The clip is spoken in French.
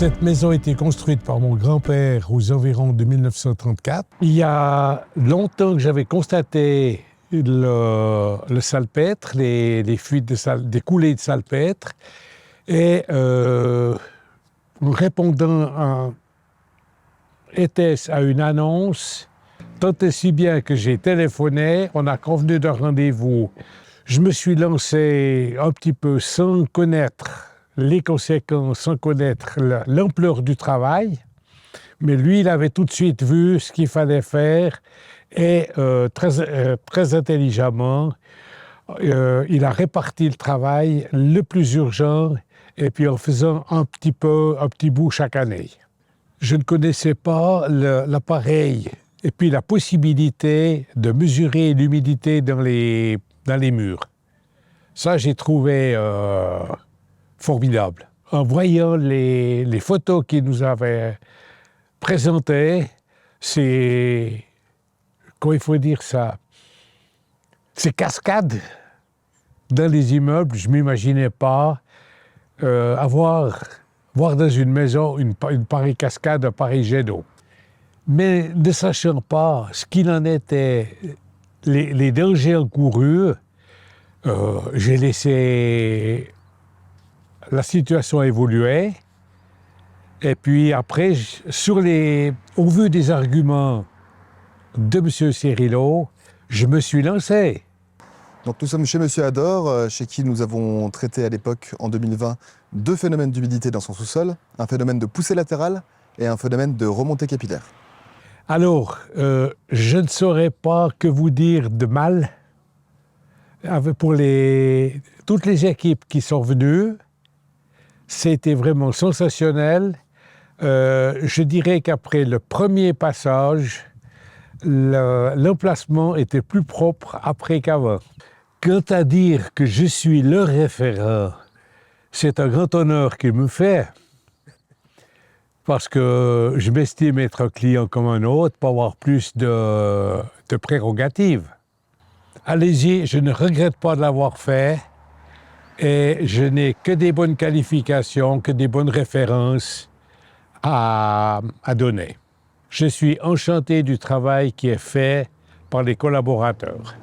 Cette maison a été construite par mon grand-père aux environs de 1934. Il y a longtemps que j'avais constaté le salpêtre, les fuites des coulées de salpêtre. Et répondant était-ce à une annonce, tant et si bien que j'ai téléphoné, on a convenu d'un rendez-vous. Je me suis lancé un petit peu sans connaître les conséquences, sans connaître l'ampleur du travail, mais lui, il avait tout de suite vu ce qu'il fallait faire et très intelligemment, il a réparti le travail le plus urgent et puis en faisant un petit bout chaque année. Je ne connaissais pas l'appareil et puis la possibilité de mesurer l'humidité dans les murs. Ça, j'ai trouvé formidable. En voyant les photos qu'il nous avait présentées, c'est... Comment il faut dire ça? Ces cascades dans les immeubles, je ne m'imaginais pas voir dans une maison une pareille cascade, un pareil jet d'eau. Mais ne sachant pas ce qu'il en était, les dangers encourus, j'ai laissé la situation évoluer. Et puis après, au vu des arguments de M. Cirillo, je me suis lancé. Donc nous sommes chez M. Ador, chez qui nous avons traité à l'époque, en 2020, deux phénomènes d'humidité dans son sous-sol, un phénomène de poussée latérale et un phénomène de remontée capillaire. Alors, je ne saurais pas que vous dire de mal. Pour toutes les équipes qui sont venues, c'était vraiment sensationnel. Je dirais qu'après le premier passage, l'emplacement était plus propre après qu'avant. Quant à dire que je suis le référent, c'est un grand honneur qu'il me fait, parce que je m'estime être un client comme un autre pour avoir plus de prérogatives. Allez-y, je ne regrette pas de l'avoir fait et je n'ai que des bonnes qualifications, que des bonnes références à donner. Je suis enchanté du travail qui est fait par les collaborateurs.